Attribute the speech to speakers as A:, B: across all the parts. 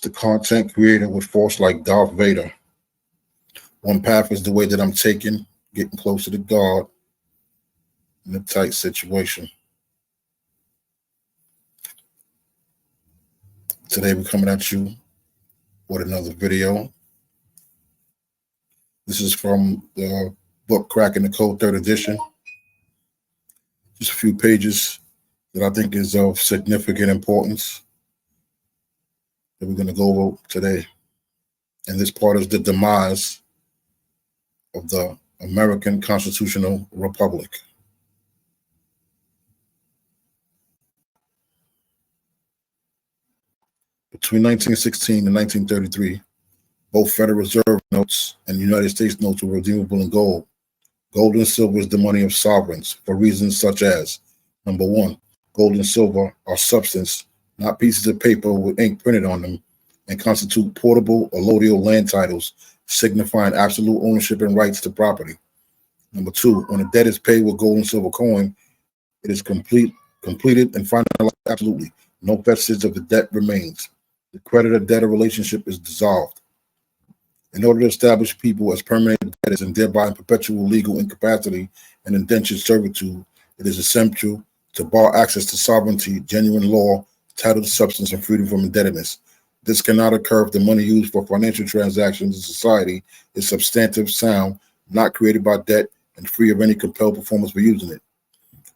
A: the content creator with force like Darth Vader. One path is the way that I'm taking, getting closer to God in a tight situation. Today we're coming at you with another video. This is from the book Cracking the Code 3rd edition. Just a few pages that I think is of significant importance that we're going to go over today. And this part is the demise of the American Constitutional Republic. Between 1916 and 1933, both Federal Reserve notes and United States notes were redeemable in gold. Gold and silver is the money of sovereigns for reasons such as, number one, gold and silver are substance, not pieces of paper with ink printed on them, and constitute portable allodial land titles, signifying absolute ownership and rights to property. Number two, when a debt is paid with gold and silver coin, it is completed and finalized absolutely. No vestige of the debt remains. The creditor-debtor relationship is dissolved. In order to establish people as permanent debtors and thereby in perpetual legal incapacity and indentured servitude, it is essential to bar access to sovereignty, genuine law, title to substance, and freedom from indebtedness. This cannot occur if the money used for financial transactions in society is substantive, sound, not created by debt, and free of any compelled performance for using it.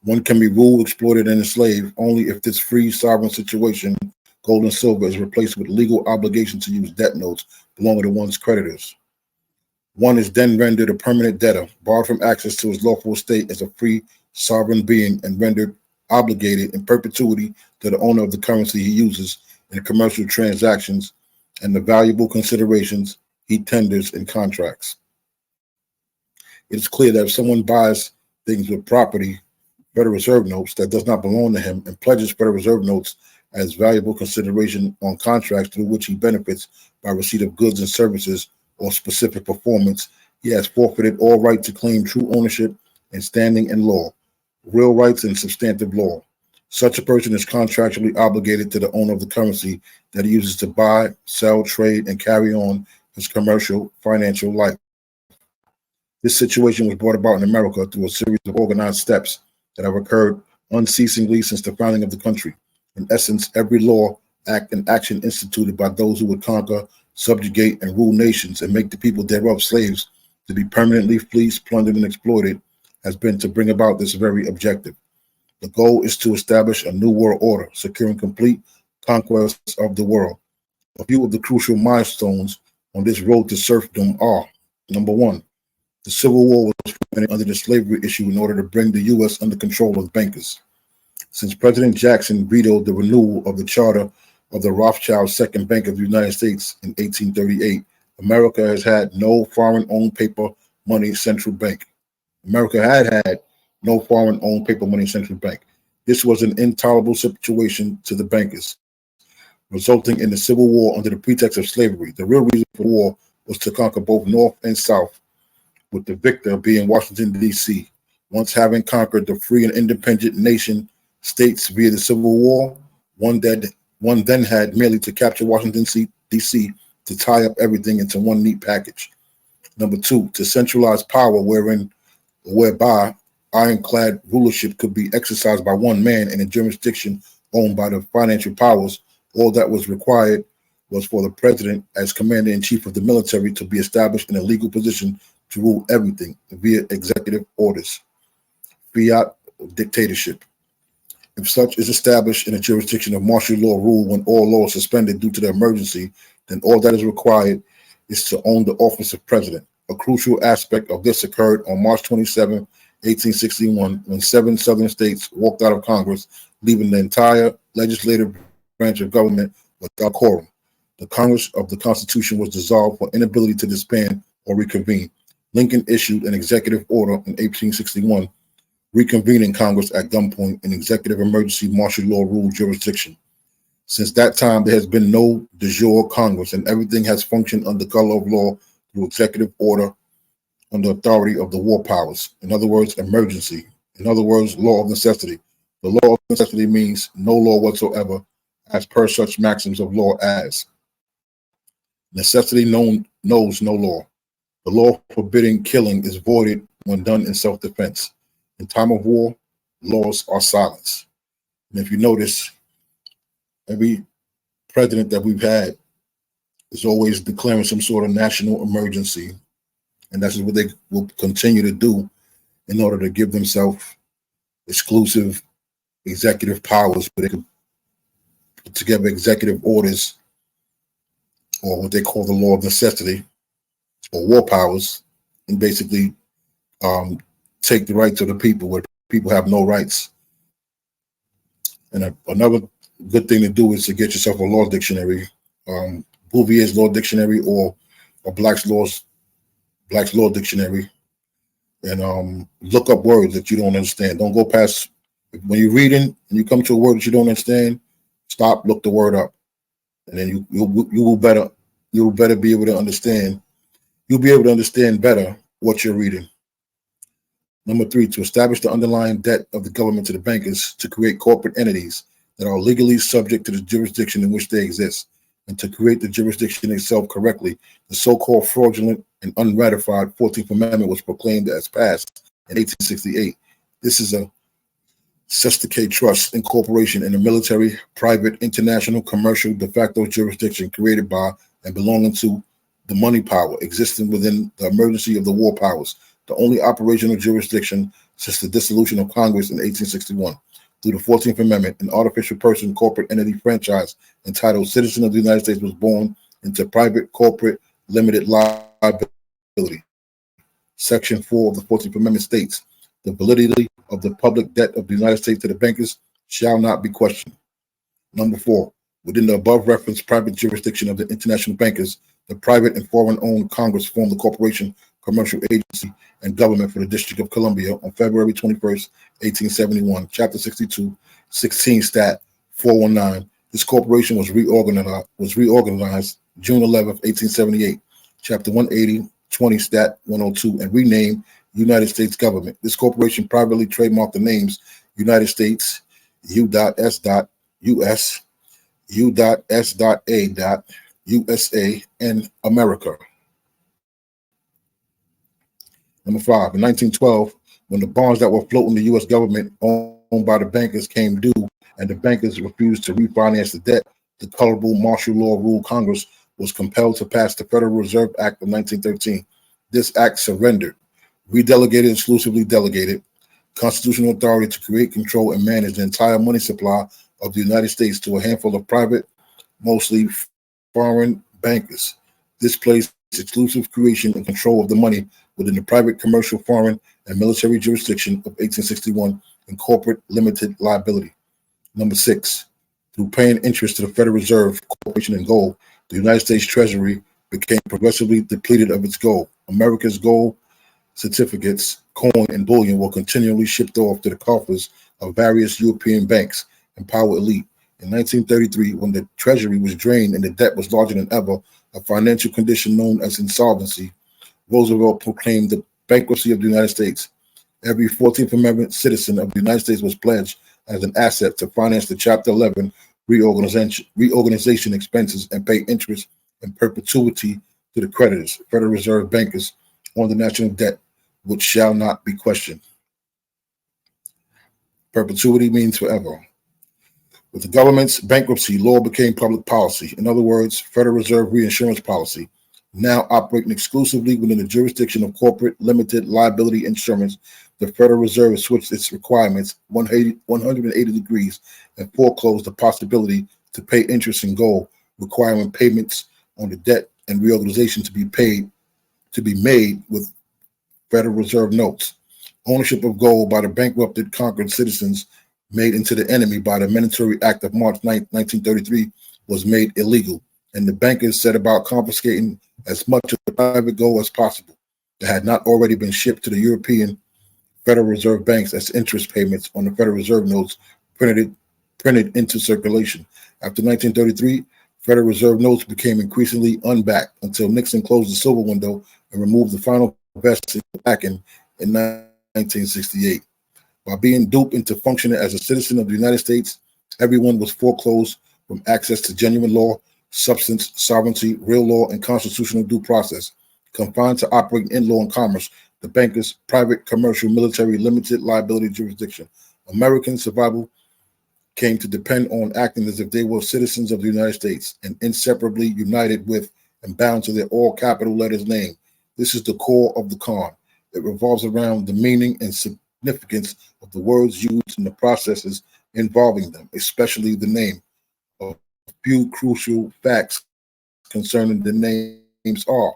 A: One can be ruled, exploited, and enslaved only if this free sovereign situation, gold and silver, is replaced with legal obligation to use debt notes belonging to one's creditors. One is then rendered a permanent debtor, barred from access to his lawful estate as a free sovereign being, and rendered obligated in perpetuity to the owner of the currency he uses in commercial transactions and the valuable considerations he tenders in contracts. It is clear that if someone buys things with property, Federal Reserve notes, that does not belong to him and pledges Federal Reserve notes as valuable consideration on contracts through which he benefits by receipt of goods and services or specific performance, he has forfeited all right to claim true ownership and standing in law, real rights and substantive law. Such a person is contractually obligated to the owner of the currency that he uses to buy, sell, trade, and carry on his commercial, financial life. This situation was brought about in America through a series of organized steps that have occurred unceasingly since the founding of the country. In essence, every law, act, and action instituted by those who would conquer, subjugate, and rule nations and make the people thereof slaves to be permanently fleeced, plundered, and exploited has been to bring about this very objective. The goal is to establish a new world order, securing complete conquest of the world. A few of the crucial milestones on this road to serfdom are: number one, the Civil War was prevented under the slavery issue in order to bring the U.S. under control of bankers. Since President Jackson vetoed the renewal of the charter of the Rothschild Second Bank of the United States in 1838, America has had no foreign-owned paper money central bank. America had no foreign-owned paper money central bank. This was an intolerable situation to the bankers, resulting in the Civil War under the pretext of slavery. The real reason for the war was to conquer both North and South, with the victor being Washington, D.C. Once having conquered the free and independent nation states via the Civil War, one then had merely to capture Washington, D.C. to tie up everything into one neat package. Number two, to centralize power whereby ironclad rulership could be exercised by one man in a jurisdiction owned by the financial powers. All that was required was for the president, as commander-in-chief of the military, to be established in a legal position to rule everything via executive orders, fiat dictatorship. If such is established in a jurisdiction of martial law rule when all law is suspended due to the emergency, then all that is required is to own the office of president. A crucial aspect of this occurred on March 27, 1861, when 7 Southern states walked out of Congress, leaving the entire legislative branch of government without quorum. The Congress of the Constitution was dissolved for inability to disband or reconvene. Lincoln issued an executive order in 1861 reconvening Congress at gunpoint in executive emergency martial law rule jurisdiction. Since that time, there has been no de jure Congress, and everything has functioned under color of law through executive order under authority of the war powers. In other words, emergency. In other words, law of necessity. The law of necessity means no law whatsoever, as per such maxims of law as. Necessity knows no law. The law forbidding killing is voided when done in self-defense. In time of war, laws are silence. And if you notice, every president that we've had is always declaring some sort of national emergency. And that's what they will continue to do in order to give themselves exclusive executive powers, where they could put together executive orders, or what they call the law of necessity, or war powers, and basically take the rights of the people where people have no rights. And another good thing to do is to get yourself a law dictionary, Bouvier's Law Dictionary, or Black's Law Dictionary, and look up words that you don't understand. Don't go past, when you're reading and you come to a word that you don't understand, stop, look the word up, and then you will better be able to understand. You'll be able to understand better what you're reading. Number 3, to establish the underlying debt of the government to the bankers, to create corporate entities that are legally subject to the jurisdiction in which they exist, and to create the jurisdiction itself correctly. The so-called fraudulent and unratified 14th Amendment was proclaimed as passed in 1868. This is a Sesticate Trust Incorporation in a military, private, international, commercial, de facto jurisdiction created by and belonging to the money power, existing within the emergency of the war powers, the only operational jurisdiction since the dissolution of Congress in 1861. Through the 14th Amendment, an artificial person corporate entity franchise entitled Citizen of the United States was born into private corporate limited liability. Section 4 of the 14th Amendment states, the validity of the public debt of the United States to the bankers shall not be questioned. Number 4, within the above referenced private jurisdiction of the international bankers, the private and foreign-owned Congress formed the corporation, commercial agency, and government for the District of Columbia on February 21st, 1871, Chapter 62, 16 Stat 419. This corporation was reorganized June 11th, 1878, Chapter 180, 20 Stat 102, and renamed United States Government. This corporation privately trademarked the names United States, U.S., U.S.A. USA, and America. Number 5, in 1912, when the bonds that were floating the U.S. government owned by the bankers came due and the bankers refused to refinance the debt, the colorable martial law rule Congress was compelled to pass the Federal Reserve Act of 1913. This act surrendered, redelegated, exclusively delegated constitutional authority to create, control, and manage the entire money supply of the United States to a handful of private, mostly foreign bankers. This placed exclusive creation and control of the money within the private, commercial, foreign, and military jurisdiction of 1861 and corporate limited liability. Number 6, through paying interest to the Federal Reserve Corporation in gold, the United States Treasury became progressively depleted of its gold. America's gold certificates, coin, and bullion were continually shipped off to the coffers of various European banks and power elite. In 1933, when the Treasury was drained and the debt was larger than ever, a financial condition known as insolvency, Roosevelt proclaimed the bankruptcy of the United States. Every 14th Amendment citizen of the United States was pledged as an asset to finance the Chapter 11 reorganization expenses and pay interest in perpetuity to the creditors, Federal Reserve bankers, on the national debt, which shall not be questioned. Perpetuity means forever. With the government's bankruptcy, law became public policy. In other words, Federal Reserve reinsurance policy. Now operating exclusively within the jurisdiction of corporate limited liability insurance, the Federal Reserve has switched its requirements 180 degrees and foreclosed the possibility to pay interest in gold, requiring payments on the debt and reorganization to be made with Federal Reserve notes. Ownership of gold by the bankrupted conquered citizens made into the enemy by the Mandatory Act of March 9, 1933 was made illegal, and the bankers set about confiscating as much of the private gold as possible that had not already been shipped to the European Federal Reserve banks as interest payments on the Federal Reserve notes printed into circulation. After 1933, Federal Reserve notes became increasingly unbacked until Nixon closed the silver window and removed the final vesting backing in 1968. By being duped into functioning as a citizen of the United States, everyone was foreclosed from access to genuine law, substance, sovereignty, real law, and constitutional due process. Confined to operating in law and commerce, the bankers, private, commercial, military, limited liability jurisdiction. American survival came to depend on acting as if they were citizens of the United States and inseparably united with and bound to their all capital letters name. This is the core of the con. It revolves around the meaning and significance of the words used and the processes involving them, especially the name. A few crucial facts concerning the names are: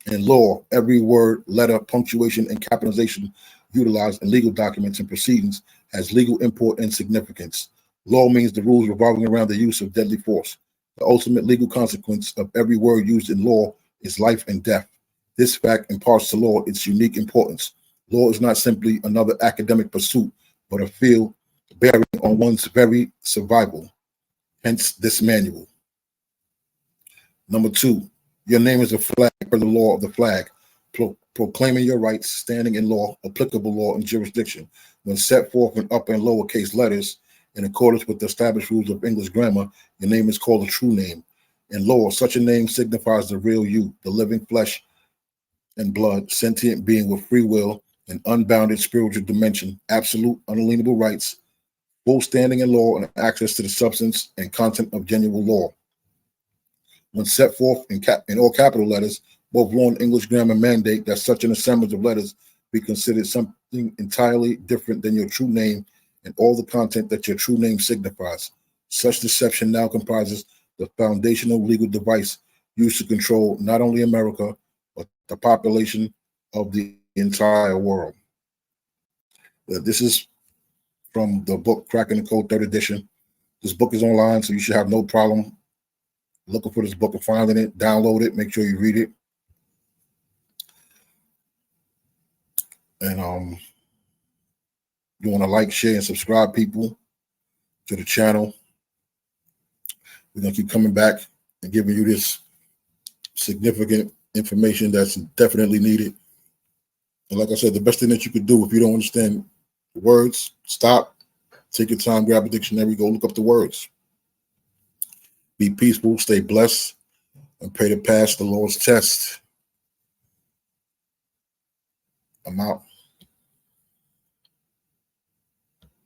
A: in law, every word, letter, punctuation, and capitalization utilized in legal documents and proceedings has legal import and significance. Law means the rules revolving around the use of deadly force. The ultimate legal consequence of every word used in law is life and death. This fact imparts to law its unique importance. Law is not simply another academic pursuit, but a field bearing on one's very survival. Hence this manual. Number 2, your name is a flag per the law of the flag, proclaiming your rights, standing in law, applicable law, and jurisdiction. When set forth in upper and lowercase letters, in accordance with the established rules of English grammar, your name is called a true name. In law, such a name signifies the real you, the living flesh and blood, sentient being with free will and unbounded spiritual dimension, absolute unalienable rights, full standing in law, and access to the substance and content of genuine law. When set forth in all capital letters, both law and English grammar mandate that such an assemblage of letters be considered something entirely different than your true name and all the content that your true name signifies. Such deception now comprises the foundational legal device used to control not only America, but the population of the entire world. This is from the book Cracking the Code, 3rd edition. This book is online, so you should have no problem looking for this book and finding it. Download it, make sure you read it. And you want to like, share, and subscribe, people, to the channel. We're going to keep coming back and giving you this significant information that's definitely needed. And like I said, the best thing that you could do if you don't understand the words, stop, take your time, grab a dictionary, go look up the words. Be peaceful, stay blessed, and pray to pass the Lord's test. I'm out.